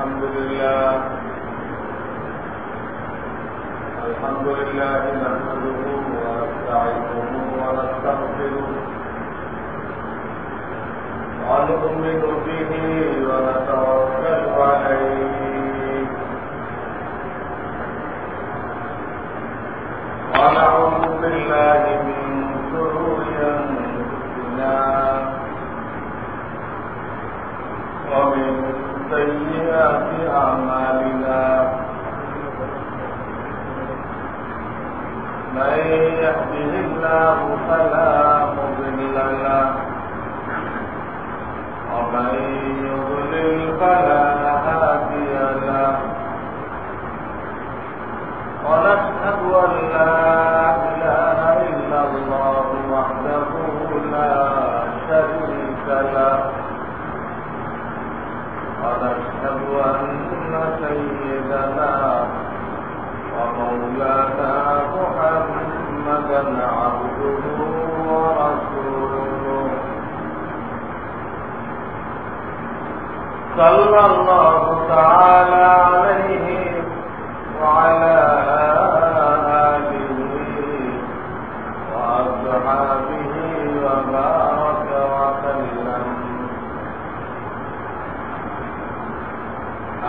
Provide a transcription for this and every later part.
الحمد لله نحمده ونستعينه ونستغفره ونؤمن به ونتوكل عليه ونعوذ بالله من شرور أنفسنا ومن سيئات أعمالنا من يهده الله فلا مضل له ومن يضلل فلا هادي له ونشهد أن لا إله إلا الله وحده لا شريك له ونشهد أن سيدنا ومولانا محمدا عبده ورسوله صلى الله تعالى عليه وعلى آله وأصحابه وبارك وسلم.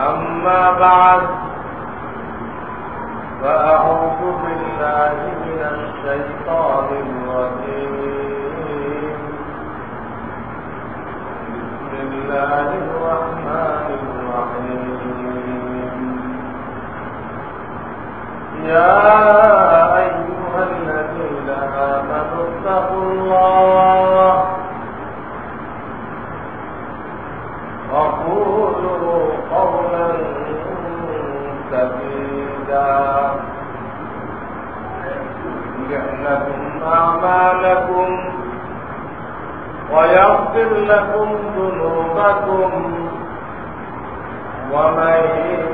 أما بعد فأعوذ بالله من الشيطان الرجيم. بسم الله الرحمن الرحيم. يا أيها الذين آمنوا اتقوا الله وقولوا قولا سديدا يصلح لكم أعمالكم ويغفر لكم ذنوبكم ومن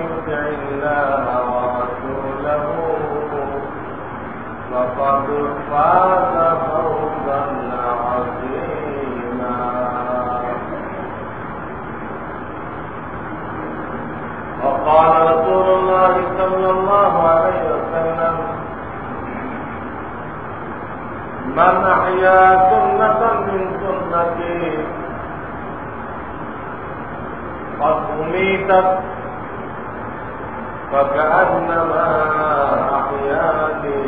يطع الله ورسوله فقد فاز فوزا عظيما. وقال رسول الله صلى الله عليه وسلم من أحيا سنة من سنتي قد أميتت فكأنما أحياني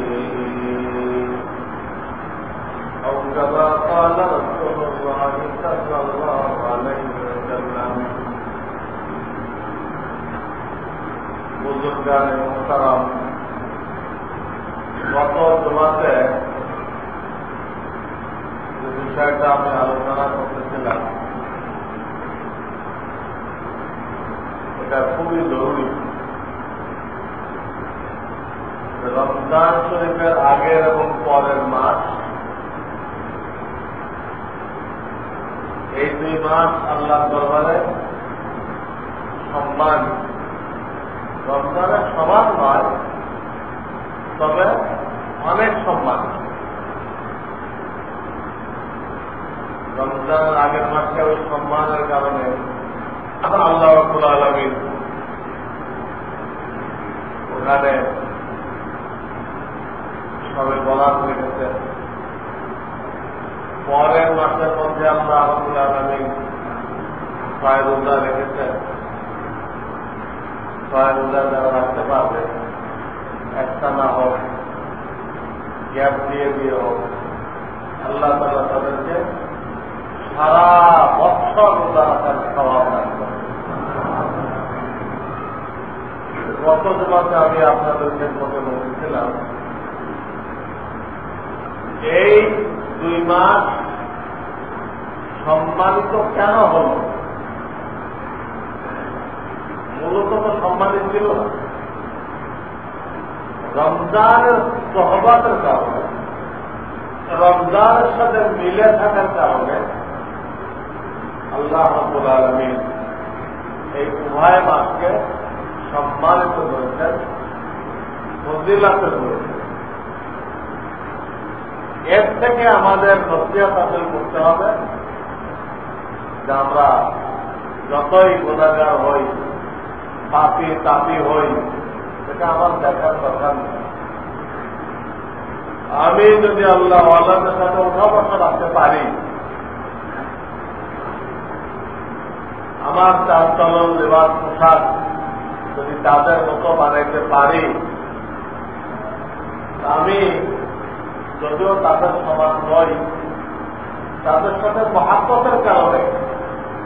أو كما قال رسول الله صلى الله عليه وسلم. বুজুর্গান মুহতারাম, গত জুমাতে যে বিষয়টা আমি আলোচনা করতেছিলাম এটা খুবই জরুরি। রমজান শরীফের আগের এবং পরের মাস, এই দুই মাস আল্লাহর দরবারে সম্মান। রমজানের সমান নয়, তবে অনেক সম্মান। রমজানের আগের মাসে ওই সম্মানের কারণে আল্লাহ রাব্বুল আলামিন ওখানে সবে বলার হয়ে গেছে। পরের মাসের মধ্যে আল্লাহ রাব্বুল আলামিন 6 রোজা রেখেছেন। 6 রোজা যারা রাখতে পারবে, একটা না হোক, গ্যাপ দিয়ে দিয়ে হোক, আল্লাহ তাআলা তাদেরকে সারা বছর রোজা রাখার স্বভাব রাখবে। গত জমাতে আমি আপনাদেরকে মধ্যে বলেছিলাম এই 2 মাস সম্মানিত কেন হল। মূলত তো সম্মানিত ছিল না, রমজানের সহবাতের কারণে, রমজানের সাথে মিলে থাকার কারণে আল্লাহ রাব্বুল আলামিন এই উভয় মাসকে সম্মানিত করেছেন, ফজিলাতে করেছেন। এর থেকে আমাদের নসিহত হাসিল করতে হবে যে আমরা যতই গুনাহগার হই, পাপি তাপি হই, এটা আমার দেখার কথা নেই। আমি যদি আল্লাহ আল্লাহদের সাথে উঠা বসা রাখতে পারি, আমার চাল চলন লেবাস পোশাক যদি তাদের মতো বানাইতে পারি, আমি যদিও তাদের সমান নই, তাদের সাথে মহাব্বতের কারণে,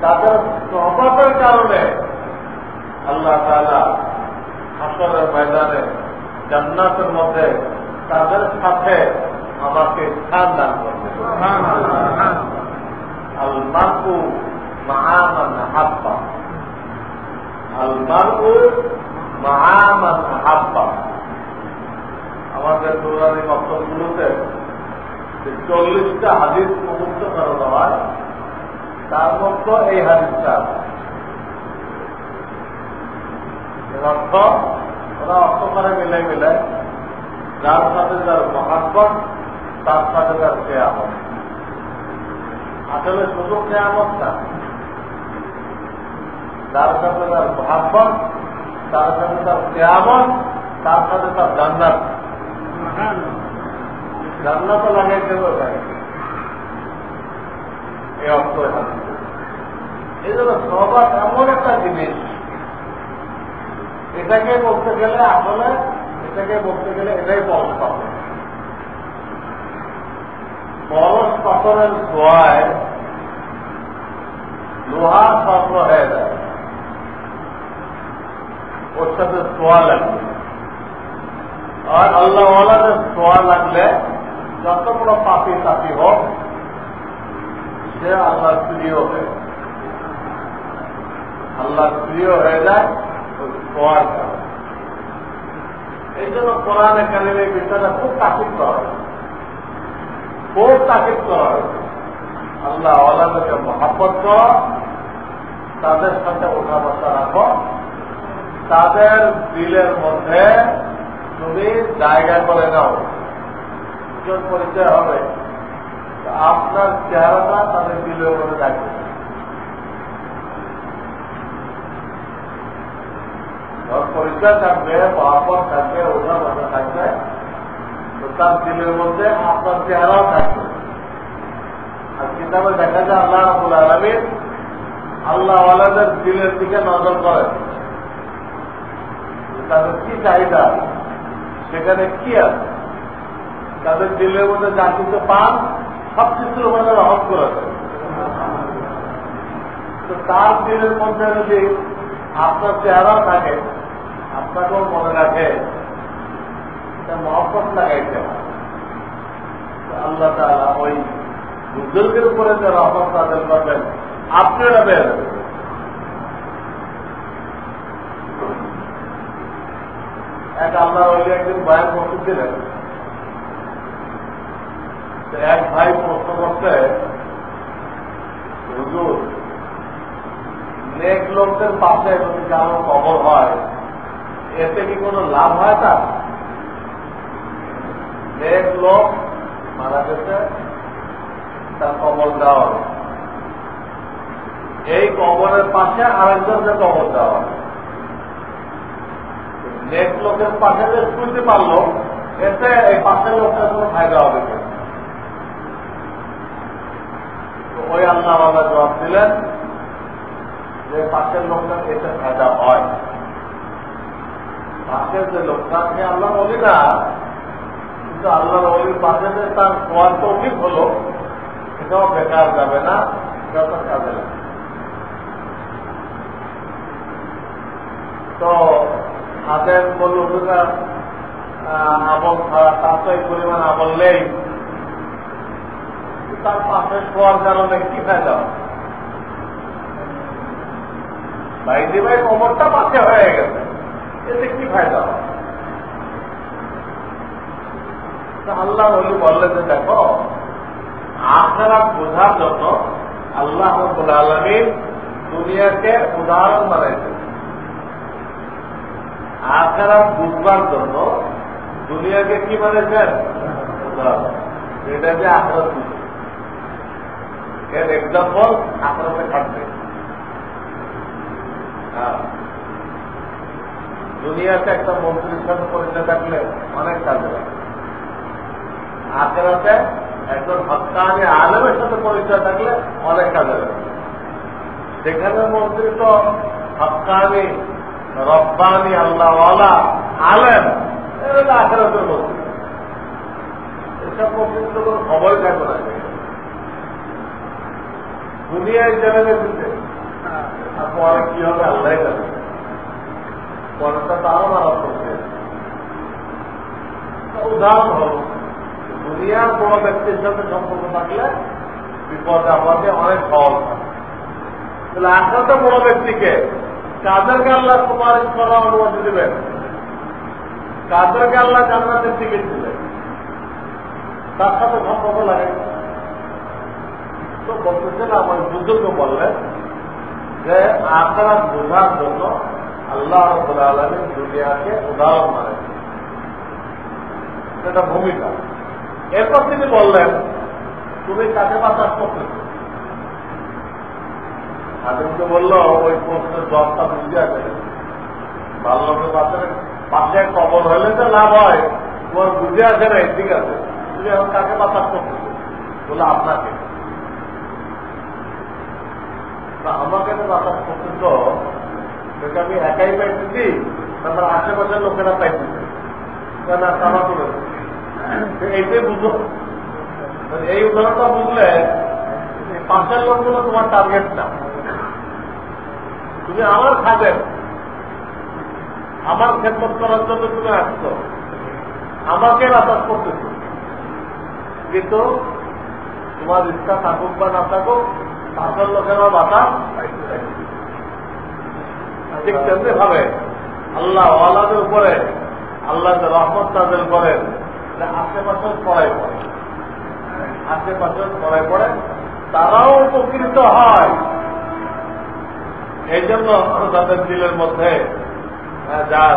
তাদের সহবতের কারণে আল্লাহ তাআলা হাসরের ময়দানে জান্নাতের মধ্যে তাদের সাথে আমাকে স্থান দান করবে। আল মারউ মাআ মান আহাব্বা, আল মারউ মাআ মান আহাব্বা। আমাদের দুরানি মতগুলোতে 40টা হাদিস মুখস্থ করানো হয়, তার মধ্যে এই হাদিসটা অর্থ ওরা অর্থ করে মিলাই মিলায়, যার সাথে যার মহাব্বত তার সাথে তার কেয়ামত। আসলে শুধু কেয়ামত না, যার সাথে তার মহাব্বত, তার সাথে তার কেয়ামত, তার সাথে তার জান্নাত। জান্নাত লাগাইতে হবে, এই অর্থ। এই জন্য সহবাস এমন একটা জিনিস, এটাকে বলতে গেলে আসলে এটাই পরশ পাথর। পরশ পাথরের ছোঁয়ায় লোহা স্বর্ণ হয়ে যায়, ওর সাথে ছোঁয়া লাগবে। আর আল্লাহওয়ালাদের ছোঁয়া লাগলে যত বড় পাপি তাপি হোক, সে আল্লাহর প্রিয় হয়ে, আল্লাহর প্রিয় হয়ে যায় ওই ছোঁয়ার কারণে। এই জন্য কোরআনে কারিমে এই বিষয়টা খুব তাকিদ করা হয়, খুব তাকিদ করা হয়। আল্লাহ আল্লাহকে মহাব্বত করো, তাদের সাথে ওঠা বসা রাখো, তাদের দিলের মধ্যে তুমি জায়গা করে নাও। দুজন পরিচয় হবে, আপনার চেহারাটা তাদের দিলের মধ্যে থাকবে। পরিচয় থাকবে, মহাব্বত থাকবে, ওঠা বসা থাকবে, তো তার দিলের মধ্যে আপনার চেহারাও থাকবে। আর কিতাবে দেখা যায় আল্লাহ রাব্বুল আলামিন আল্লাহওয়ালাদের দিলের দিকে নজর করেন, তাদের কি চাহিদা, সেখানে কি আছে। তাদের দিলের মধ্যে যা কিছু পান সব কিছুর মধ্যে রহস্য করেছে। তো তার দিলের মধ্যে যদি আপনার চেহারাও থাকে, আপনাকেও মনে রাখে, মহব্বত লাগাইতে হয়। আল্লাহ তাআলা ওই বুজুর্গের উপরে যে রহমত নাযিল করবেন, আপনি ওটা বের হবেন। এক আল্লাহ ওলি একদিন বয়ান করতেছিলেন, এক ভাই প্রশ্ন করতে, হুজুর নেক লোকদের পাশে যদি কারো কবর হয়, এতে কি কোনো লাভ হয়? তার নেক লোক মারা গেছে, তার কবর দেওয়া হবে, এই কবরের পাশে আরেকজনকে কবর দেওয়া হবে। নেক লোকের পাশে যে শুনতে পারলো, এতে এই পাশের লোকটার কোনো ফায়দা হবে না। তো ওই আল্লাহ বাবা জবাব দিলেন যে পাশের লোকটার এতে ফায়দা হয়। পাশের যে লোকটাকে আল্লাহ বলি না, কিন্তু আল্লাহর ওলির পাশে যে তার খোয়ার তৌফিক হলো, এটাও বেকার যাবে না, এটাও তার কাজে লাগবে। তো আদেন বলল আমল ছাড়া, তার তো এই পরিমাণ আমল নেই, তার পাশে শোয়ার কারণে কি ফায়দা? বাইরে ভাই কবরটা পাশে হয়ে গেছে, এতে কি ফায়দা? আল্লাহ বলি বললেন যে দেখো, আখিরাত বোঝার জন্য আল্লাহ রাব্বুল আলামিন দুনিয়াকে উদাহরণ বানাইছেন। আখিরাত বুঝবার জন্য দুনিয়াকে কি বানাইছেন? উদাহরণ। এটা যে আখিরাত বুঝবে, এর এক্সাম্পল আখিরাতে খাটবে। দুনিয়াতে একটা মন্ত্রীর সাথে পরিচয় থাকলে অনেক কাজে লাগে, আখেরাতে একজন হক্কানি আলেমের সাথে পরিচয় থাকলে অনেক কাজে লাগে। সেখানে মন্ত্রী তো হক্কানি রব্বানি আল্লাহওয়ালা আলেম, এরা আখেরাতের মন্ত্রী। এসব মন্ত্রী তো কোনো খবরই থাকবে না। দুনিয়ায় জেনে দিতে আর পরে কি হবে আল্লাহ জানে, পরেরটা তারও মারা করছে। উদাহরণ হল দুনিয়ার বড় ব্যক্তির সাথে সম্পর্ক থাকলে বিপদ আপদে অনেক সহজ হয়। তাহলে আখেরাতে বড় ব্যক্তিকে কাদেরকে আল্লাহ সুপারিশ করার অনুমতি দেবেন, কাদেরকে আল্লাহ জান্নাতের টিকিট দিবেন, তার সাথে সম্পর্ক লাগে। তো বলতেছেন আমার বুজুর্গ বললেন যে আখেরাত বোঝার জন্য আল্লাহ রাব্বুল আলামিন দুনিয়াকে উদাহরণ মানে, সেটা ভূমিকা। এরপর তিনি বললেন তুমি কাকে বাতাস করতেছ? আদিমকে বলল ওই প্রশ্নের জবটা বুঝে আছে, বাল্যকে বাচ্চার পাশে কবর হইলে যে লাভ হয় তোমার বুঝে আছে না, ঠিক আছে, তুমি এখন কাকে বাতাস করতেছ? বলে আপনাকে। আমাকে বাতাস করতেছ সেটা আমি একাই পাইতেছি, আমার আশেপাশের লোকেরা পাইতেছে, না তারা করেছে। এইটাই বুঝো, এই উদাহরণটা বুঝলে পাশের লোকগুলো তোমার টার্গেট না, তুমি আমার খাবেন, আমার খেদমত করার জন্য তুমি আসছো, আমাকে বাতাস করতেছ। কিন্তু তোমার ইচ্ছা থাকুক বা না থাকুক পাশের লোকেরা বাতাস। ঠিক তেমনি ভাবে আল্লাহ ওয়ালাদের উপরে আল্লাহ যে রহমত নাযিল করেন আশেপাশের পড়ায় পড়ে, আশেপাশের পড়ায় পড়ে তারাও উপকৃত হয়। এই জন্য তাদের দিলের মধ্যে যার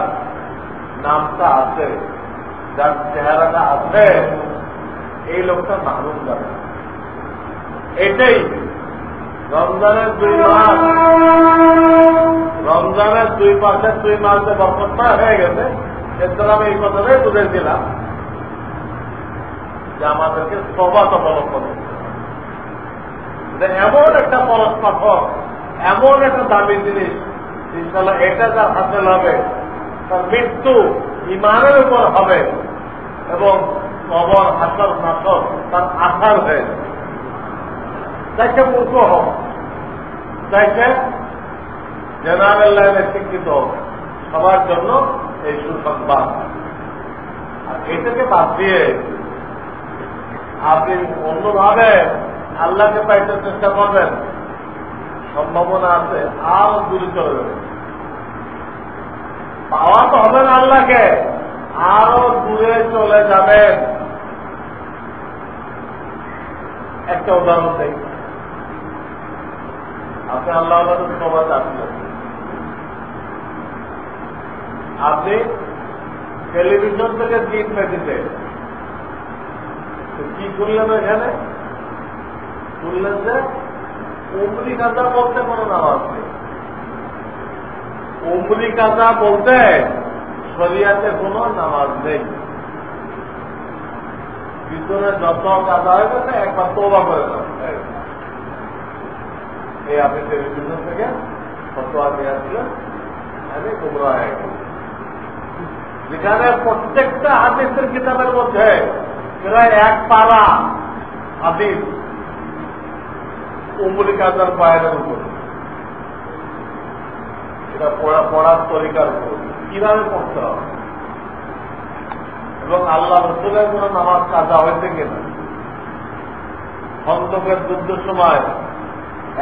নামটা আছে, যার চেহারাটা আছে, এই লোকটা মাহরুম যাবে। এটাই রমজানের 2 মাস, রমজানের 2 মাসের 2 মাসে বরকতটা হয়ে গেছে। এরপর আমি এই কথাটাই বুঝেছিলাম যে আমাদেরকে তওবা অবলম্বন করতে হবে। এমন একটা পরশ পাথর, এমন একটা দামি জিনিস, ইনশাআল্লাহ এটা যার হাসিল হবে তার মৃত্যু ঈমানের উপর হবে এবং কবর হাসর নাসর তার আশার হয়ে যাবে। তাইকে মূর্খ হোক, তাইকে জেনারেল লাইনে শিক্ষিত হোক, সবার জন্য এই সুসংবাদ। আর এটাকে বাদ দিয়ে আপনি অন্যভাবে আল্লাহকে পাইতে চেষ্টা করবেন, সম্ভাবনা আছে আরো দূরে চলে যাবে। পাওয়া তো হবে না আল্লাহকে, আরো দূরে চলে যাবেন। একটা উদাহরণ দেই, আপনি আল্লাহ সবাই আসলেন, আপনি টেলিভিশন থেকে দিন পেতে কি শুনলেন? এখানে শুনলেন যে উমরি কাজা বলতে কোনো নামাজ নেই, উমরি কাজা বলতে শরিয়াতে কোনো নামাজ নেই। পিছনে যত কাজা হয়ে গেছে একবার তওবা করে দেন। এই আপনি টেলিভিশন থেকে ফতোয়া দিয়ে আসলেন, আমি গুমরাহ হয়ে গেল। যেখানে প্রত্যেকটা হাদিসের কিতাবের মধ্যে প্রায় 1 পারা হাদিস উমরি কাজার পায়ের উপর, এটা পড়ার তরিকার উপর কিভাবে পড়তে হবে এবং আল্লাহ রসুলের কোন নামাজ কাজা হয়েছে কিনা। খন্দকের যুদ্ধের সময়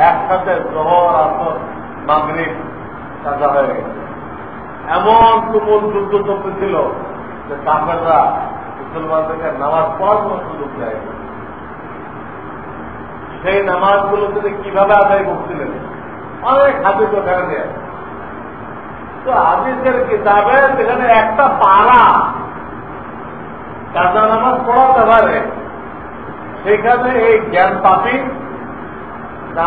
একসাথে জোহর, আসর, মাগরিব কাজা হয়ে গেছে। এমন তুমুল যুদ্ধ চলতেছিল যে কাফেররা মুসলমানদেরকে নামাজ পড়ার কোন সুযোগ দেয়। সেই নামাজগুলো তিনি কিভাবে আদায় করছিলেন অনেক হাদিস ওখানে দেয়। তো হাদিসের কিতাবে সেখানে একটা পারা কাজা নামাজ পড়াতে পারে, সেখানে এই জ্ঞান পাপি,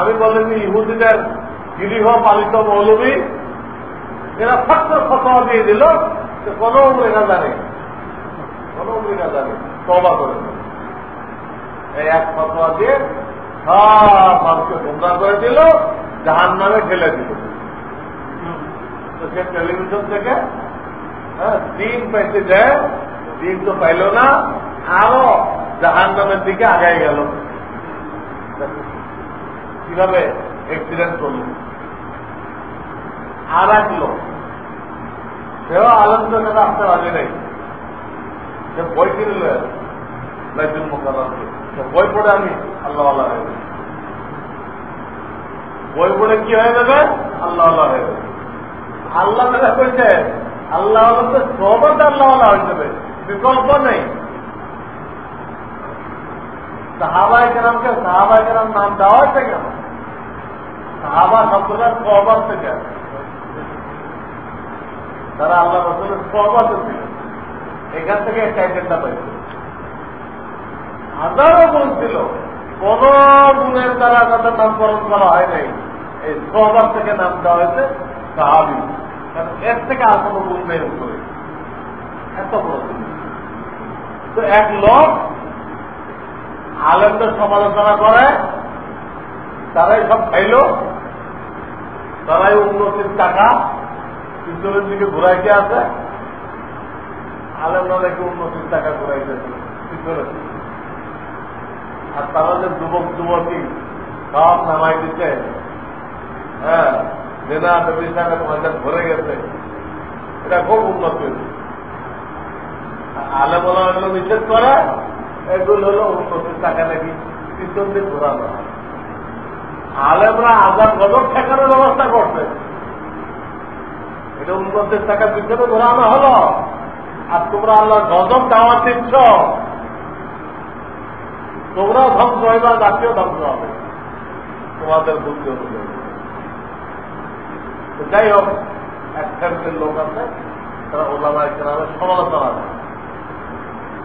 আমি বলেন ইহুদিদের গৃহ পালিত মৌলবী, এরা ফট ফতোয়া দিয়ে দিল যে কোনো উমরে গাঁজা নেই, কোনো উমরে গাঁজা নেই, তওবা করে এই এক ফতোয়া দিয়ে সব মানুষকে গুমরাহ করে দিল, জাহান্নামে ঠেলে দিল। তো সে টেলিভিশন থেকে দিন পাইতে যায়, দিন তো পাইল না, আরো জাহান্নামের দিকে আগায় গেল। কিভাবে অ্যাক্সিডেন্ট করল। আর এক লোক, সেও আলমদের কাছে আসতে রাজি নেই, সে বই কিনে লো বাইতুল মুকাররমে, বই পড়ে আমি আল্লাহ আল্লাহ হয়ে যাবে, বই পড়ে কি হয়ে যাবে? আল্লাহ আল্লাহ হয়ে যাবে। আল্লাহ তারা কইছে আল্লাহ সহবত আল্লাহ আল্লাহ হয়ে যাবে, বিকল্প নেই। সাহাবায়ে কেরামকে সাহাবায়ে কেরাম নাম দেওয়া হয়েছে কেন? সাহাবা শব্দটা সহবত থেকে আছে, তারা আল্লাহ রসুলের সহবত ছিল, এখান থেকে টাইটেলটা পাইছে। হাজারো গুণ ছিল, কোন গুণের দ্বারা তাদের নামকরণ করা হয় নাই, এই সহবত থেকে নাম দেওয়া হয়েছে সাহাবী, কারণ এর থেকে আর কোনো গুণ নেই উপরে, এত বড়। তো এক লোক আলেমদের সমালোচনা করে, তারাই সব খাইল, তারাই উন্নতির টাকা পিছনের দিকে ঘুরাইতে আছে, আলেমরা নাকি উন্নতির টাকা ঘুরাইতেছে পিছনের দিকে, আর তারা যে যুবক যুবতী সব নামাই দিচ্ছে, হ্যাঁ জেনা ব্যবসাকে তোমাদের ভরে গেছে, এটা খুব উন্নতি হয়েছে। আলেম বলা এগুলো নিষেধ করে, এগুলো হলো উন্নতির টাকা নাকি পিছন দিয়ে ঘোরানো। আলেমরা আজাদ গজব ঠেকানোর ব্যবস্থা করছে, এটা উন্নতির টাকা পিছনে ঘোরানো হলো, আর তোমরা আল্লাহ গজব দেওয়া দিচ্ছ, তোমরাও ধ্বংস হইবা, জাতীয় ধ্বংস হবে তোমাদের বুদ্ধি অনুযায়ী। যাই হোক, এক শ্রেণীর লোক আছে, তারা ওলামা কেরামের সমালোচনা করে,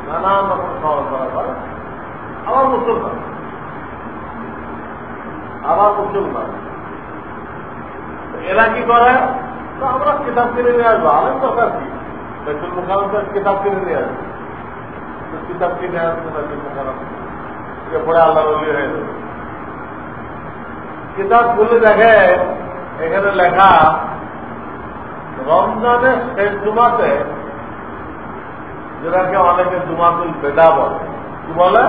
নানান রকম সমালোচনা করে, আমার মুসলমান, আমার মুসলমান। এরা কি করে? তো আমরা কিতাব কিনে নিয়ে আসবো, আলেম দরকার কি? বাইতুল মুকাররমের কিতাব কিনে নিয়ে আসবো, কিতাব কিনে আসবো বাইতুল মুকাররম পড়ে আল্লাহর ওলি হয়ে যাবে। কিতাব খুলে দেখে এখানে লেখা রমজানের শেষ জুমাতে, যেটাকে অনেকে জুমাতুল বেদা বলে, কি বলে?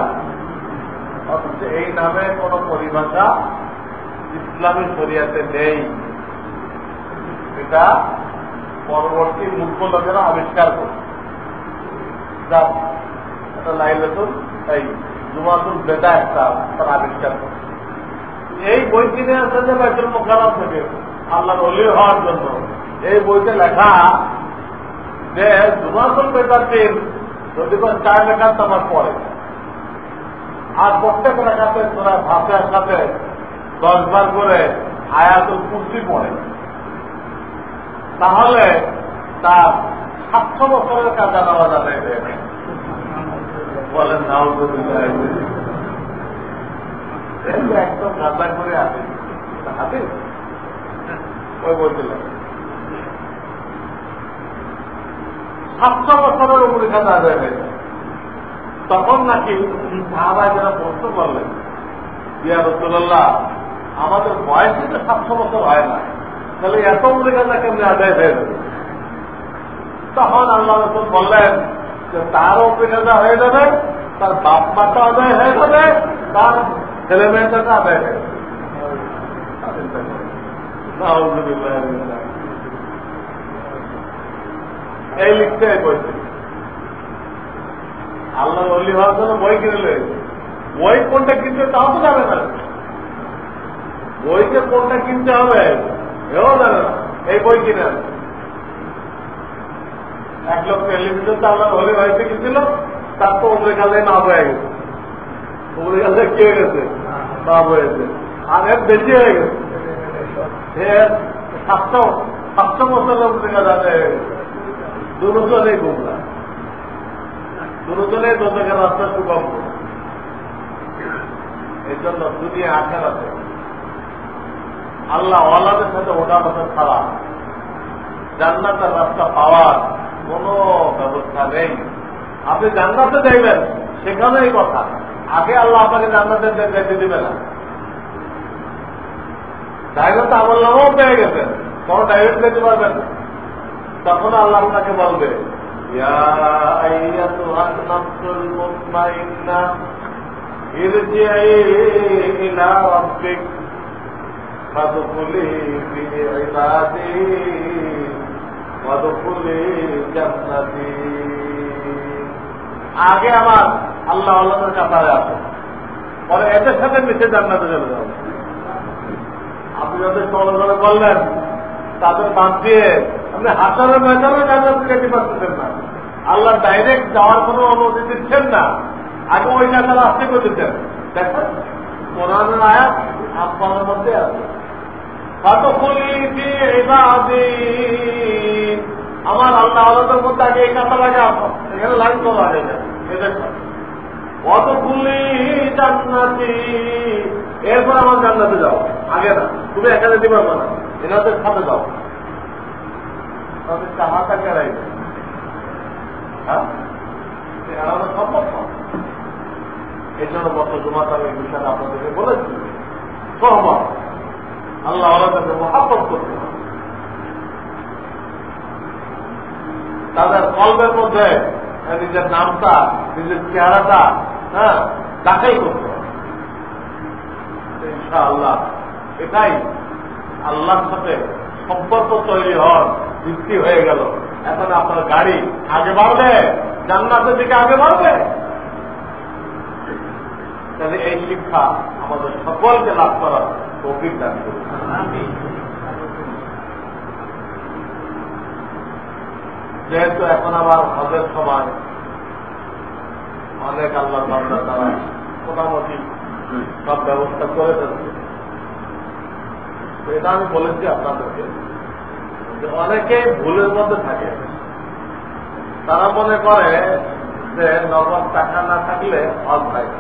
অথচ এই নামে কোন পরিভাষা ইসলামী শরিয়াতে নেই, এটা পরবর্তী মূর্খ লোকেরা আবিষ্কার করছে। এটা লাইলাতুল এই জুমাতুল বেদা একটা তার আবিষ্কার করছে। এই বই কিনে আসছে যে বাইতুল মুকাররম থেকে আল্লাহর ওলি হওয়ার জন্য। এই বইতে লেখা যে জুমাতুল বেদার দিন যদি 4 রাকাত নামাজ পড়ে, আর প্রত্যেক রাকাতে তোরা ফাতিহার সাথে 10 বার করে আয়াতুল কুরসি পড়ে, তাহলে তার 700 বছরের কাজা নামাজ আদায় হয়ে যায়। বলেন নাউযুবিল্লাহ, একদম কাজা করে আসে হাতে ওই বলছিল 700 বছরের উপরে কাজা আদায় হয়ে যায়। তখন নাকি সাহাবায়ে যারা প্রশ্ন করলেন, ইয়া রাসূলুল্লাহ, আমাদের বয়স কিন্তু 700 বছর হয় না, তাহলে এত উপরে কাজা কেমনি আদায় হয়ে যাবে? তখন আল্লাহ রাসূল বললেন যে তার উপরে কাজা হয়ে যাবে, তার বাপ মাটা আদায় হয়ে যাবে, তার ছেলে মেয়েটা আদায় হয়ে যাবে। এই লিখতে বইছে আল্লাহ ওলি হওয়ার জন্য বই কিনলে, বই কোনটা কিনতে তাও তো যাবে না, বইকে কোনটা কিনতে হবে এও জানে না, এই বই কিনে আনে। এক লোক টেলিভিশনটা আল্লাহ ওলি হয়েছে কিনছিল, তার তো উমরে কালে না হয়ে গেছে, উমরে কালে কি হয়ে গেছে? না হয়েছে, আর এর বেশি হয়ে গেছে, 700 বছরের উমরে কালে হয়ে গেছে। দুজনেই গুমরা, দুজনেই দোজখের রাস্তা সুগম। এই জন্য দুনিয়া আখেরাতে আল্লাহ ওয়ালাদের সাথে ওঠা বসা ছাড়া জান্নাতের রাস্তা পাওয়ার কোন ব্যবস্থা নেই। আপনি জান্নাতে যাইবেন সেখানেই কথা, আগে আল্লাহ আপনাকে জান্নাতে যেতে দিবে না। ডাইরেক্ট আমল নামাও পেয়ে গেছেন, কোনো ডাইরেক্ট যেতে পারবেন না। তখন আল্লাহ আপনাকে বলবে ইয়া আইয়াতুহান নাফসুল মুতমাইন্নাহ ইরজিই ইলা রাব্বিক ফাদখুলি ফি ইবাদি ওয়াদখুলি জান্নাতি। আগে আমার আল্লাহ আল্লাহর কাতারে আছে, পরে এদের সাথে মিশে জান্নাতে চলে যাবে। আপনি যাদের চলাচল করলেন তাদের বাদ দিয়ে আপনি হাজারের ময়দানে জান্নাতে যেতে পারতেছেন না, আল্লাহ ডাইরেক্ট যাওয়ার কোনো অনুমতি দিচ্ছেন না, আগে ওই কাতারে আসতে করতেছেন। দেখেন কোরআনের আয়াত আপনার মধ্যে আছে, আমার আল্লাহ আল্লাহদের মধ্যে আগে এই কাতার আগে আসো, এখানে লাইন করা আগে এদের অতগুলি জান্নাতি, এরপর আমার জান্নাতে যাও। আগে না, তুমি এখানে দিবা না, এনাদের সাথে যাও। তাদের চাহাটা কেরাই, হ্যাঁ এড়ানো সম্ভব না। এই জন্য গত জুমাতে আমি বিষয়টা আপনাদেরকে বলেছি, সহমত আল্লাহ আল্লাহকে মহাব্বত করতে হবে। তাদের কলবের মধ্যে নিজের নামটা, নিজের চেহারাটা তাকেই করতে হবে ইনশাআল্লাহ। এটাই আল্লাহর সাথে সম্পর্ক তৈরি হওয়ার ভিত্তি হয়ে গেল। এখন আপনার গাড়ি আগে বাড়বে, জান্নাতের দিকে আগে বাড়বে। তাহলে এই শিক্ষা আমাদের সকলকে লাভ করার তৌফিক দান করুন। যেহেতু এখন আবার হজের সময়, অনেক আল্লাহর বান্দা তারা মোটামুটি সব ব্যবস্থা করে দিচ্ছে। এটা আমি বলেছি আপনাদেরকে যে অনেকে ভুলের মধ্যে থাকে, তারা মনে করে যে নগদ টাকা না থাকলে হজ হয়।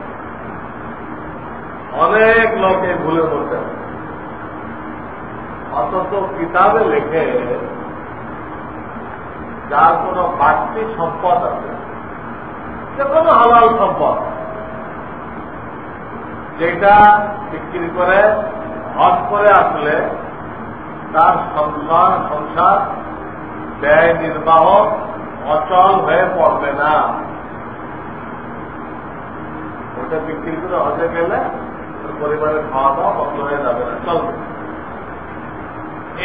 অনেক লোক এই ভুলের মধ্যে, অথচ কিতাবে লেখে যার কোনো বাড়তি সম্পদ আছে, যে কোনো হালাল সম্পদ, যেটা বিক্রি করে হজ করে আসলে তার সংসার ব্যয় নির্বাহ অচল হয়ে পড়বে না। ওটা বিক্রি করে হজে গেলে পরিবারের খাওয়া দাওয়া বন্ধ হয়ে যাবে না, চলবে।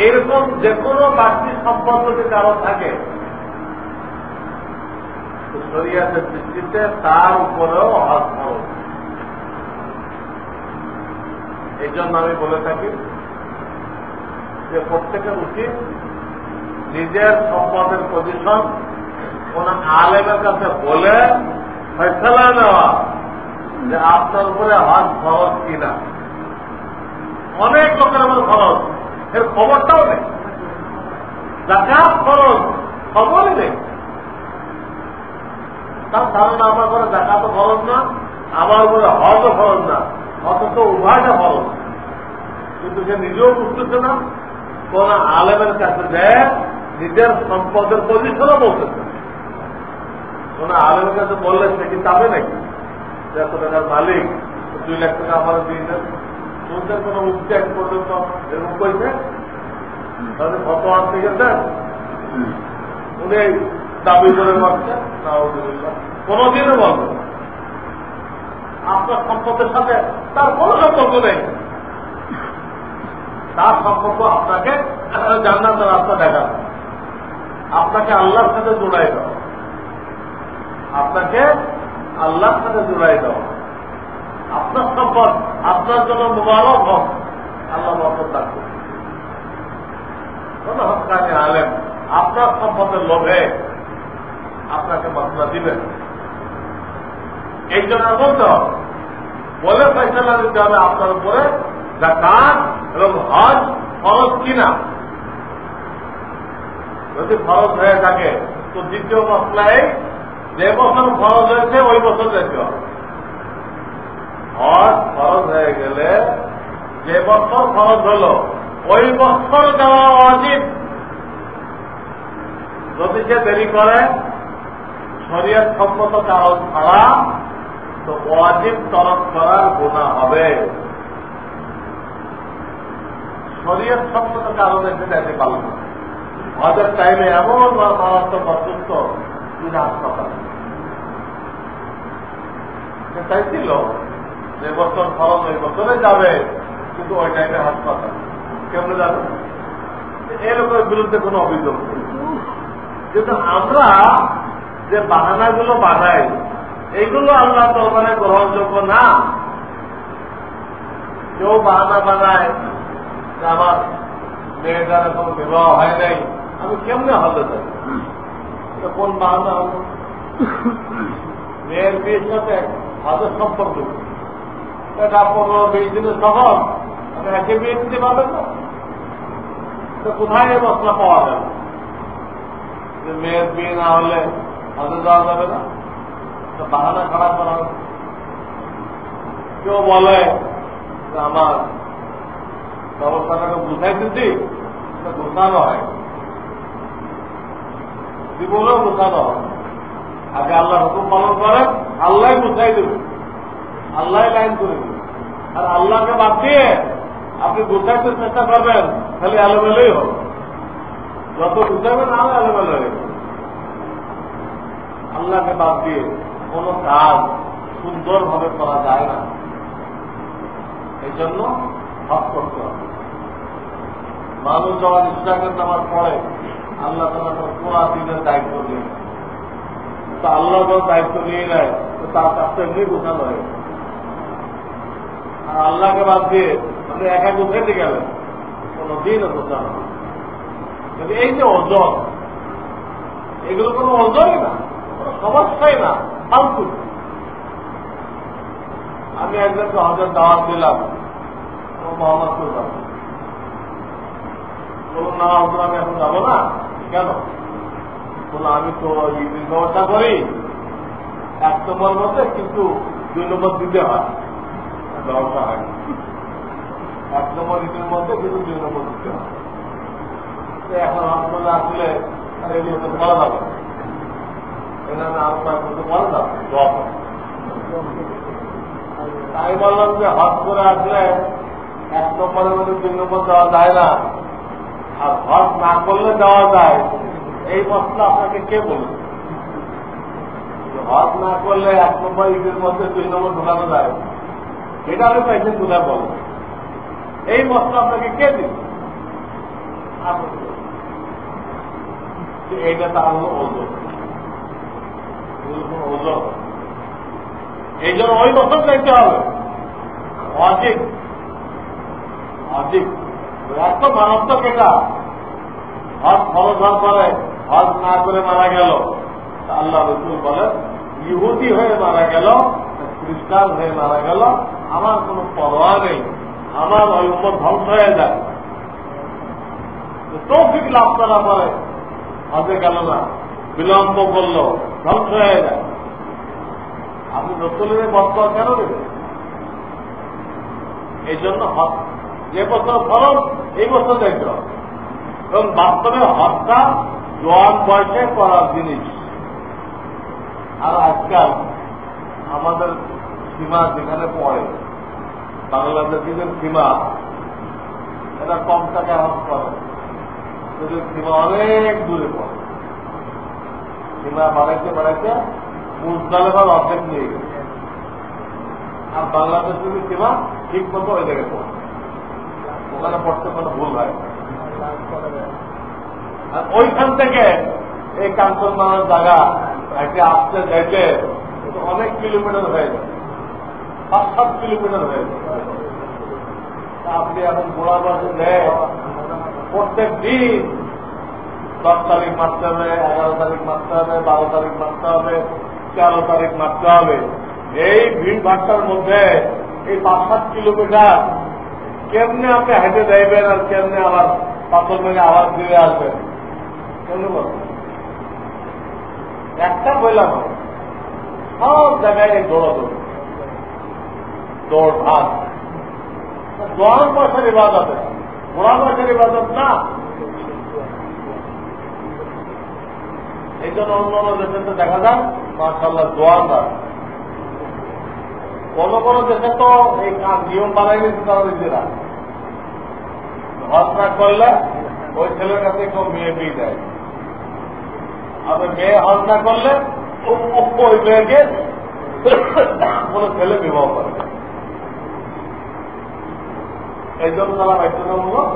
এইরকম যে কোনো বাড়তি সম্পদ যদি কারো থাকে, শরিয়াতের দৃষ্টিতে তার উপরেও হজ ফরজ। এই জন্য আমি বলে থাকি যে প্রত্যেকের উচিত নিজের সম্পদের পজিশন কোন আলেমের কাছে বলে ফয়সালা নেওয়া যে আপনার উপরে হজ ফরজ কিনা। অনেক লোকের আমার খরচ, এর খবরটাও নেই। যাকাত খরচ, খবরই নেই। তার ধারণা আমার করে যাকাতও খরচ না, আমার উপরে হজও খরচ না, অথচ উভয়টা খরচ। কিন্তু সে নিজেও বুঝতেছে না, কোন আলেমের কাছে দেয় নিজের সম্পদের পজিশনও বলতেছে। কোন আলেমের কাছে বললে সে কি যাবে নাকি এত টাকার মালিক 2 লাখ টাকা আমার দিয়েছেন, শুনছেন কোন মুক্তি এক পর্যন্ত এরকম কইছে? তাহলে কত আর থেকে দেন উনি দাবি করে পাচ্ছেন না, কোনদিনও বলবেন আপনার সম্পদের সাথে তার কোন সম্পর্ক নেই। তার সম্পর্ক আপনাকে জান্নাতের রাস্তা দেখা, আপনাকে আল্লাহর সাথে জোড়াই দাও, আপনাকে আল্লাহর সাথে জোড়াই দাও। আপনার সম্পদ আপনার জন্য মুবারক হোক, আল্লাহ বরকত দান করুন। কোন হক্কানি আলেম আপনার সম্পদের লোভে আপনাকে মসলা দিবেন, এই জন্য বলতে হবে, বলে ফয়সালা দিতে হবে আপনার উপরে যাকাত এবং হজ ফরজ কিনা। যদি ফরজ হয়ে থাকে তো দ্বিতীয় মসলায় যে বছর ফরজ হয়েছে ওই বছর যেতে হবে। হজ ফরজ হয়ে গেলে যে বছর ফরজ হল ওই বছর দেওয়া উচিত। যদি সে দেরি করে শরীয়ত সম্মত কারণ ছাড়া তো ওয়াজিব তরক করার গুনাহ হবে। শরীয়ত সম্মত কারণে সে যেতে পারল না, হজের টাইমে এমন মারাত্মক অসুস্থ তিনি হাসপাতালে সে চাইছিল যে বছর খরচ ওই বছরে যাবে, কিন্তু ওই টাইমে হাসপাতাল কেমনে যাবে? এই লোকের বিরুদ্ধে কোনো অভিযোগ নেই। কিন্তু আমরা যে বাহানাগুলো বানাই এইগুলো আল্লাহ দরবারে গ্রহণযোগ্য না। কেউ বাহানা বানায় যে আমার মেয়েটার কোনো বিবাহ হয় নাই, আমি কেমনে হতে চাই? কোন বাহানা হলো? মেয়ের বিয়ের সাথে হজের সম্পর্ক এটা 15-20 দিনের সফর, আমি একে বিয়ে দিতে পারবেন না? কোথায় এই মশলা পাওয়া যাবে যে মেয়ের বিয়ে না হলে হজে যাওয়া যাবে না? বাহানা খারাপ করা হবে। কেউ বলে যে আমার ব্যবস্থাটাকে বুঝাই দিচ্ছি, বুঝানো হয়, জীবনেও বুঝানো হয়। আগে আল্লাহ হুকুম পালন করেন, আল্লাহ বুঝাই দেবে, আল্লাহ লাইন করে দেবে। আর আল্লাহকে বাদ দিয়ে আপনি বুঝাইতে চেষ্টা করবেন, খালি আলোমেলেই হবে। যত বুঝাবেন আরো আলোমেল হয়ে যাবে। আল্লাহকে বাদ দিয়ে কোন কাজ সুন্দরভাবে করা যায় না। এই জন্য হক করতে হবে। মানুষ যখন ইসলামের নামাজ পড়ে আল্লাহ তাআলা পুরা দিনের দায়িত্ব নিয়ে, তো আল্লাহ যখন দায়িত্ব নিয়ে নেয় তো তার কাছে এমনি বোঝানো হয়। আর আল্লাহকে বাদ দিয়ে আপনি একা বুঝাইতে গেলেন, কোনদিনও বোঝানো হয়। কিন্তু এই যে ওজন, এগুলো কোনো ওজনই না, কোনো সমস্যাই না, ফালতু। আমি একজনকে হজের দাওয়াত দিলাম, মোহাম্মদপুর যাব, বলুন না হজর আমি এখন যাবো না। কেন? বলুন আমি তো ঈদের ব্যবস্থা করি 1 নম্বর মধ্যে, কিন্তু 2 নম্বর দিতে হয়, ব্যবস্থা হয় 1 নম্বর ঈদের মধ্যে, কিন্তু 2 নম্বর দিতে হয়। এখন হাসপাতালে আসলে এগুলো তো বলা যাবে, এখানে আলোচনা করতে বলা যাবে। আমি বললাম যে হজ করে আসলে 1 নম্বরের মধ্যে 2 নম্বর দেওয়া যায় না, আর হজ না করলে দেওয়া যায়, এই মশলা আপনাকে কে বলবে? হজ না করলে 1 নম্বর ঈদের মধ্যে 2 নম্বর ঢোকানো যায়, এটা আমি পাইছেন কোথায় বলবো? এই মশলা আপনাকে কে দিবে? এইটা তার হলো ওজন। ওজন এই জন্য ওই বছর দেখতে হবে অধিক অধিক এত মারাত্মক। এটা হজ ফরজ হওয়ার পরে হজ না করে মারা গেল, আল্লাহ রসুল বলেন ইহুদি হয়ে মারা গেল, খ্রিস্টান হয়ে মারা গেল, আমার কোন পরোয়া নেই, আমার ওই উম্মত ধ্বংস হয়ে যায়। তৌফিক লাভ করার পরে হজে গেল না, বিলম্ব করল, ধ্বংস হয়ে যায়। আপনি রসুলের বর্তমান কেন দেবেন? এই জন্য হজ যে বছর ফরজ এই বছর দেখতে হবে। এবং বাস্তবে হজটা জোয়ান বয়সে করার জিনিস। আর আজকাল আমাদের সীমা যেখানে পড়ে, বাংলাদেশের সীমা, এটা কম টাকায় হজ করে, যদি সীমা অনেক দূরে পড়ে, সীমা বাড়াইতে বাড়াইতে মুজদালিফার অর্ধেক নিয়ে গেছে। আর বাংলাদেশের সীমা ঠিক মতো ওই জায়গায় পড়ে, ওখানে পড়তে কোনো ভুল হয়। আর ওইখান থেকে এই কাঞ্চনমালার জায়গা হেঁটে আসতে যাইতে অনেক কিলোমিটার হয়ে যায়, 5-7 কিলোমিটার হয়ে যায়। আপনি এখন গোড়া বাসে নেয় প্রত্যেক দিন 10 তারিখ মারতে হবে, 11 তারিখ মারতে হবে, 12 তারিখ মারতে হবে, 13 তারিখ মারতে হবে। এই ভিড় ভাট্টার মধ্যে এই 5-7 কিলোমিটার কেমনে আপনি হেঁটে যাইবেন, আর কেমনে আবার পাথর মেরে আবার ফিরে আসবেন? কেমনে বলবেন? একটা বললাম সব জায়গায় এই দৌড়াদৌড়, দৌড় ভাগ, জোয়ান বয়সের ইবাদত, বুড়া বয়সের ইবাদত না। এই জন্য অন্য অন্য দেশে দেখা যায় মাশাআল্লাহ জোয়ানরা। কোন দেশে তো এই নিয়ম বানাই নিচ্ছে তারা নিজেরা, হজ না করলে ওই ছেলের কাছে কেউ মেয়ে বিয়ে দেয়, আর মেয়ে হজ না করলে ওই মেয়েকে কোন ছেলে বিবাহ করে। এই জন্য তারা বাধ্যতামূলক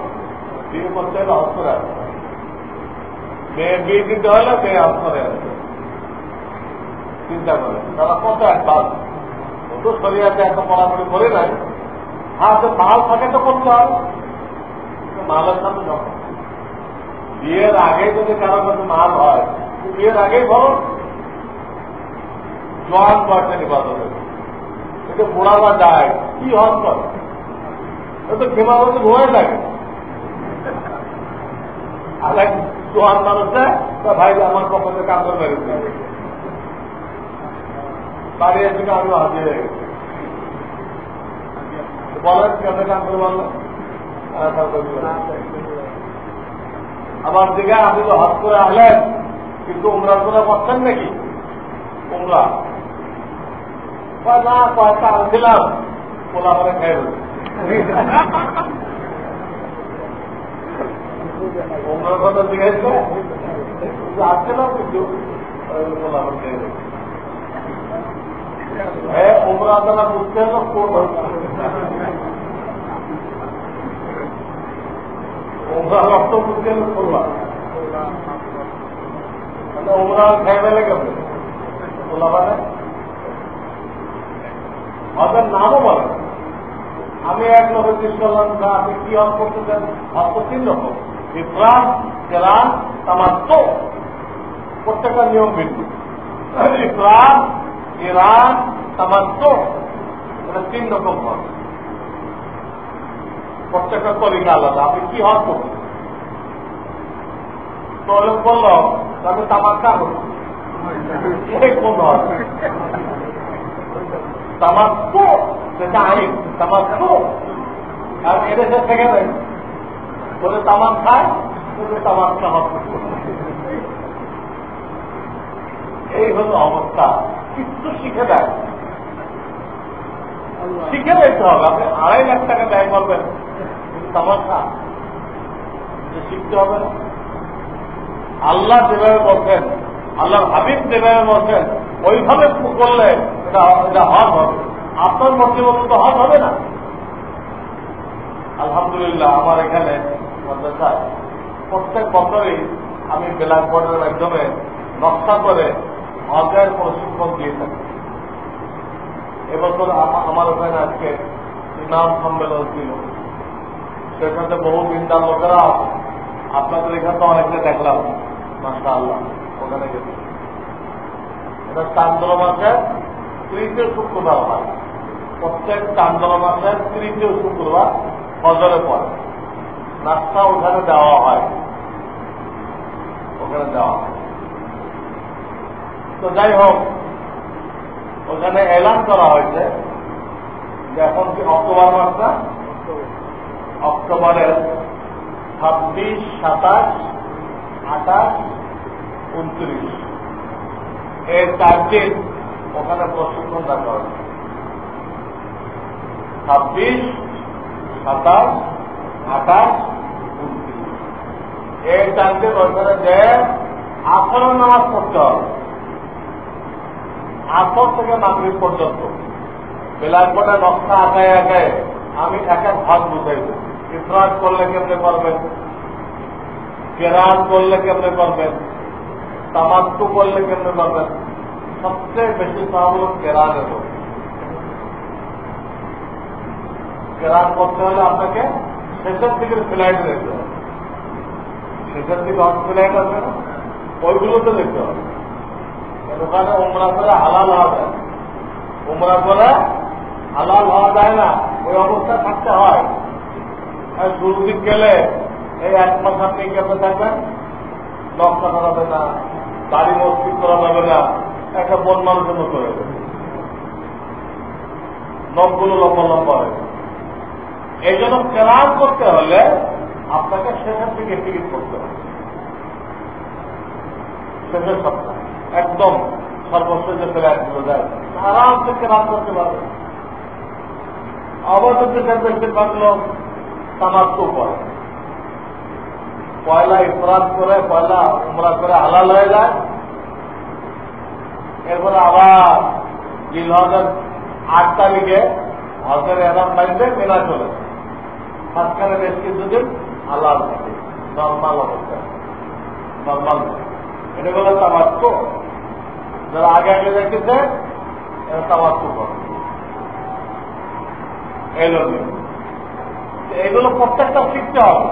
বিয়ে করতে হলে হজ করে আসবে, মেয়ে বিয়ে দিতে হলে মেয়ে হজ করে আসবে। চিন্তা করে তারা কত অ্যাডভান্স, তো শরীয়তে এত পড়াশোনা করে নাই। হাতে মাল থাকে তো করতে হবে, মালের সাথে যখন বিয়ের আগে যদি কারো কাছে মাল হয়, বিয়ের আগেই বলো জোয়ান বয়সে নির্বাচন এটা বুড়াবা যায় কি হজ করে, তো খেমার মধ্যে ঘুমায় থাকে। আর এক জোয়ান মানুষে ভাই আমার পক্ষে কাম করে মেরেছে, বাড়ি এসে আমি হাজির হয়ে গেছি। বলেন কেমন কাম করে বললেন? আমার দিকে আপনি তো হজ করে আসলেন, কিন্তু উমরা করে করছেন নাকি? উমরা না কয়েকটা আনছিলাম, পোলা করে খেয়ে উমরার কথা জিজ্ঞেস আসছিলাম, কিন্তু পোলা করে খেয়ে উমরা তারা বুঝতে হলো উমরা রক্ত বুঝতে হলো করবা, উমরা খেয়ে ফেলে কেমন বলা মানে হজের নামও বলে। আমি এক লোকের জিজ্ঞেস করলাম আপনি কি হজ করতেছেন? হজ তো 3 রকম, ইফরাদ, কেরান, তামাত্তু, প্রত্যেকটা নিয়ম ভিন্ন। ইফরাদ, কেরান, তামাত্তু, এটা 3 রকম হজ, প্রত্যেকটা তরিকা আলাদা। আপনি কি হজ করছেন? তো লোক বলল আমি তামাক্কা করছি। কোন হজ? তামাক্কু, যেটা আইন তামাক্কু। আর এদেশে থেকে নেই বলে তামাক খায়, তামাক্কা হজ করছে। এই হল অবস্থা। কিছু শিখে দেয়, শিখে দিতে হবে। আপনি 2.5 লাখ টাকা ব্যয় করবেন, কিন্তু তামাক্কা শিখতে হবে না। আল্লাহ যেভাবে বলছেন, আল্লাহর হাবিব যেভাবে বলছেন, ওইভাবে করলে এটা হজ হবে। আপনার মধ্যে মতো তো হজ হবে না। আলহামদুলিল্লাহ আমার এখানে মাদ্রাসায় প্রত্যেক বছরই আমি ব্ল্যাক বোর্ডের মাধ্যমে নকশা করে হজের প্রশিক্ষণ দিয়ে থাকি। এবছর আমার ওখানে আজকে ইমাম সম্মেলন ছিল, সেখানে বহু বিন্দার লোকেরা আছে। আপনাদের এখানে তো অনেকটা দেখলাম, মাশাআল্লাহ। ওখানে গেছে এটা চান্দ্র মাসের 30 শুক্রবার হয়, প্রত্যেক চান্দ্র মাসের 30 শুক্রবার ফজরের পরে নাস্তা ওখানে দেওয়া হয়, ওখানে দেওয়া হয়। তো যাই হোক, ওখানে এলান করা হয়েছে যে এখন কি অক্টোবর মাস না, অক্টোবরের 26, 27, 28, 29 এই 4 দিন ওখানে প্রশিক্ষণ রাখা হবে। 26, 27, 28, 29 এই 4 দিন ওখানে যে আসরের নামাজ পড়তে হবে। আসর থেকে মাগরিব পর্যন্ত ব্ল্যাক বোর্ডে নকশা আঁকায় আঁকায় আমি এক এক ভাগ বুঝাইব। ইফরাদ করলে কেমনে করবেন, কেরাত করলে কেমনে করবেন, তামাত্তু করলে কেমনে করবেন। সবচেয়ে বেশি সহজ কেরাতের হবে। কেরাত করতে হলে আপনাকে শেষের দিকের ফ্লাইট দেখতে হবে, শেষের দিকে অন ফ্লাইট আছে না, ওইগুলোতে দেখতে হবে। ওখানে উমরা করে হালাল হওয়া যায়, উমরা করে হালাল হওয়া যায় না, ওই অবস্থায় থাকতে হয়। দুর্দিক গেলে এই 1 মাস আপনি কেমন থাকবেন, নকশা করা যাবে না, বাড়ি মসজিদ করা যাবে না, একটা বন মানুষের মতো হয়ে যাবে, নখগুলো লম্বা লম্বা হয়ে যাবে। এই জন্য কেরাত করতে হলে আপনাকে শেষের দিকে টিকিট করতে হবে। শেষের সপ্তাহ একদম সর্বস্ব যে ফ্ল্যাটগুলো যায় আরাম থেকে রাত করতে পারবে। অবশ্যই বেশিরভাগ লোক তামাকু করে, পয়লা ইফরাত করে পয়লা উমরা করে হালাল হয়ে যায়, এরপরে আবার জিলহজের 8 তারিখে হজের এরাম বাইতে মেলা চলে, মাঝখানে বেশ কিছুদিন হালাল থাকে, নর্মাল অবস্থা, নর্মাল। এটা বলে তামাকু। যারা আগে আগে দেখেছে এরা তামাকু করে। এইগুলো প্রত্যেকটা শিখতে হবে,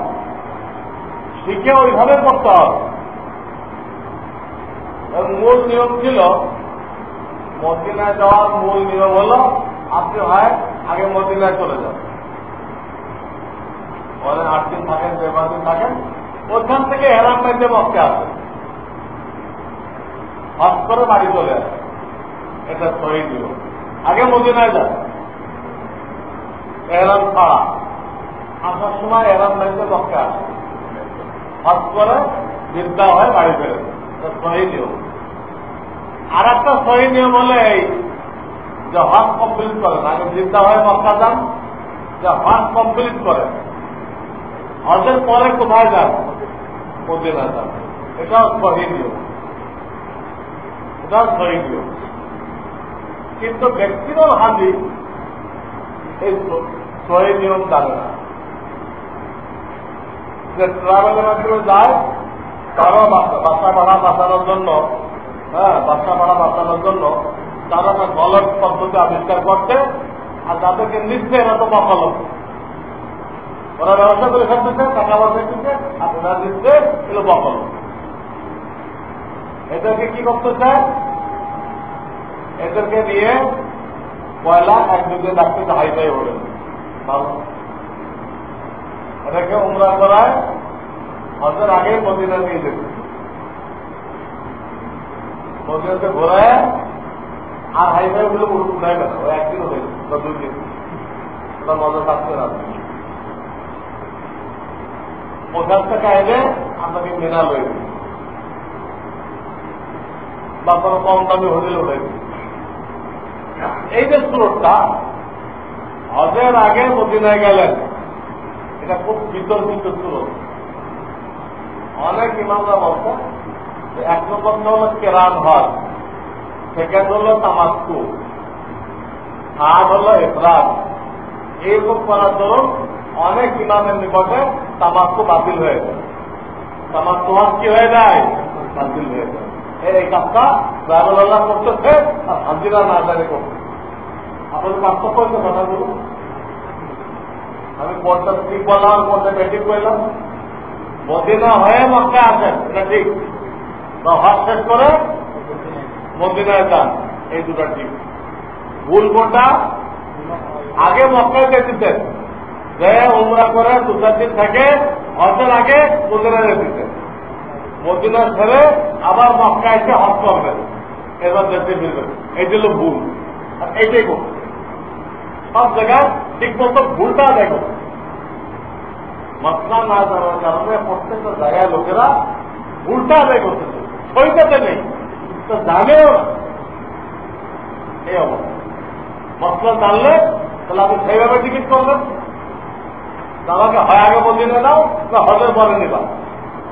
শিখে ওইভাবে করতে হবে। মূল নিয়ম ছিল, মদিনায় যাওয়ার মূল নিয়ম হল আপনি হয় আগে মদিনায় চলে যান, ওখানে 8 দিন থাকেন, 2 দিন থাকেন, ওখান থেকে হেরাম বাইতে মক্কে আসেন, হজ করে বাড়ি চলে আসেন। এটা সহি নিয়ম। আগে মদিনায় যান, এহরাম ছাড়া আসার সময় এহরাম বাইতে মক্কে আসে, হজ করে বিদ্যা হয় বাড়ি ফেরে। সহি নিয়ম। আর একটা সহি নিয়ম হলে এই যে হজ কমপ্লিট করেন, আগে বিদ্যা হয় মক্কা যান, যে হজ কমপ্লিট করেন, হজের পরে কোথায় যান? মদিনা যান। এটাও সহি নিয়ম, এটাও সহি নিয়ম। কিন্তু ব্যক্তিগত হাজি এই সহি নিয়ম জানে না, যে ট্রাভেলের মাধ্যমে যায় তারা বাসা ভাড়া বাঁচানোর জন্য, বাসা ভাড়া বাঁচানোর জন্য তারা একটা গলত পদ্ধতি আবিষ্কার করছে, আর যাদেরকে নিচ্ছে এরা তো বকাল, ওরা ব্যবসা করে ফেলতেছে, টাকা পয়সা দিচ্ছে, আর ওরা দিচ্ছে এগুলো বকাল। এদেরকে কি করতে চায়? এদেরকে নিয়ে পয়লা 1-2 দিন রাখতে হাই ফাই হলে ভালো, এটাকে উমরা করায় হজের আগে মদিনা নিয়ে যেতে, মদিনাতে ঘোরায় আর হাই ফাই গুলো উঠায় গেল, ওই 1 দিন হয়ে বা 2 দিন, ওটা মজা থাকতে না। ওখান থেকে এলে আপনাকে মেনা লয়ে দিই বা কোনো কম দামি হোটেল উঠে দিই। এই যে সুরতটা হজের আগে মদিনায় গেলেন, এটা খুব বিতর্কিত সুরত। অনেক ইমামরা বলছে যে 1 নম্বর হল কেরান হজ, সেকেন্ড হল তামাক্কু, থার্ড হল ইফরাদ। এইরকম করার দরুন অনেক ইমামের নিকটে তামাক্কু বাতিল হয়ে যায়, তামাক্কু হজ কি হয়ে যায়? বাতিল হয়ে যায়। এই কাজটা রাহুল্লাহ করতেছে আর হাজিরা না জানি করছে। আপনাদের পার্থক্য হচ্ছে কথা বলুন, আমি কোনটা ঠিক বললাম, কোনটা বেঠিক বললাম? মদিনা হয়ে মক্কা আসেন, এটা ঠিক, বা হজ শেষ করে মদিনায় যান, এই দুটা ঠিক। ভুল কোনটা? আগে মক্কায় যেতেছেন, যে উমরা করে 2-4 দিন থেকে হজের আগে মদিনায় যেতেছেন, মদিনা ছেড়ে আবার মক্কা এসে হজ করবেন, এবার যেতে ফিরবেন। এই হল ভুল, আর এইটাই করবে সব জায়গায় ঠিক মতো ভুলটা দেখো। মশলা না জানার কারণে প্রত্যেকটা জায়গায় লোকেরা ভুলটা আদায় করতেছে, সইটাতে নেই, তো জানেও না। এই অবস্থা মশলা জানলে তাহলে আপনি সেইভাবে টিকিট করবেন, আমাকে হয় আগে মদিনা দাও না হজের পরে নিবা।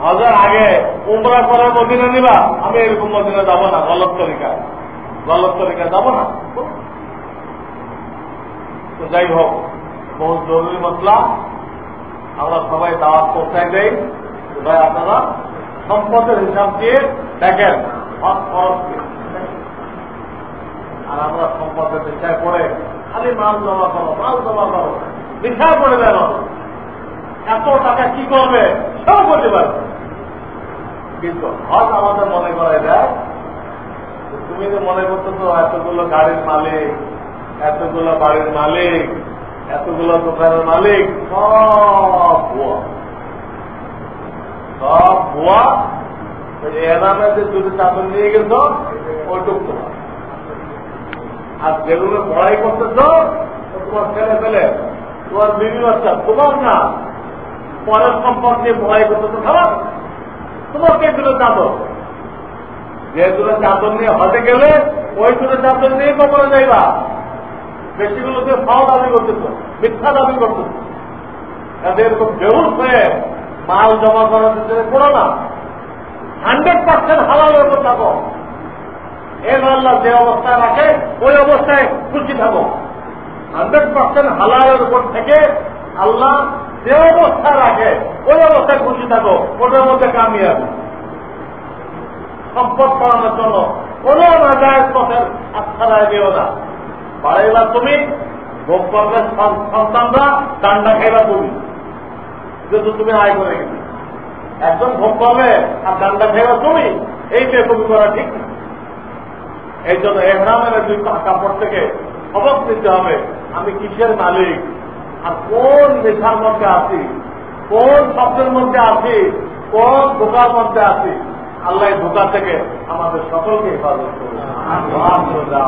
হজের আগে উমরা করে মদিনা নিবা, আমি এরকম মদিনা যাবো না, গলত তরিকায় যাবো না। তো যাই হোক, বহু জরুরি মশলা আমরা সবাই দাওয়াত পৌঁছায় দেই। ভাই আপনারা সম্পদের হিসাব দিয়ে দেখেন, আর আমরা সম্পদের বিষয় করে খালি মাল জমা করো, বিষয় করে দেন, এত টাকা কি করবে সব করতে পারবে। কিন্তু হজ আমাদের মনে করা যায়, তুমি যে মনে করতেছো এতগুলো গাড়ির মালিক, এতগুলো বাড়ির মালিক, এতগুলো দোকানের মালিক, সব ভুয়া, সব ভুয়া। এনামে যে 2টি চাদর নিয়ে গেছ ওইটুক তোমার, আর যেগুলো পড়াই করতেছ তোমার ছেলে ফেলে, তোমার বিবি বাচ্চা তোমার না, পরের সম্পদ নিয়ে পড়াই করতেছ খারাপ, তোমার কে দিল চাদর? যে দূরে চাদর নিয়ে হজে গেলে ওই দূরে চাদর নিয়ে কবরে যাইবা। বেশিগুলো দিয়ে ফাও দাবি করতেছ, মিথ্যা দাবি করতেছ। এরকম বেউস হয়ে মাল জমা করার জন্য করো না। 100% হালালের উপর থাকো। এর আল্লাহ যে অবস্থায় রাখে ওই অবস্থায় খুশি থাকো। 100% হালালের উপর থেকে আল্লাহ যে অবস্থায় রাখে ওই অবস্থায় খুশি থাকো। ওটার মধ্যে কামিয়াব। সম্পদ করানোর জন্য কোন নাজায়েজ পথের আশ্রয় দিও না। বাড়াইবা তুমি, ভোগ করবে সন্তানরা, ডান্ডা খাইবা তুমি, যেহেতু তুমি আয় করে গেলে। একজন ভোগ করবে আর ডান্ডা খাইবা তুমি, এইটাই তুমি করা ঠিক না। এই জন্য এহরামের দুই কাপড় থেকে সবক নিতে হবে, আমি কিসের মালিক আর কোন নেশার মধ্যে আছি, কোন শব্দের মধ্যে আছি, কোন ধোকার মধ্যে আছি। আল্লাহ ধোকা থেকে আমাদের সকলকে হেফাজত করুন। আলহামদুলিল্লাহ।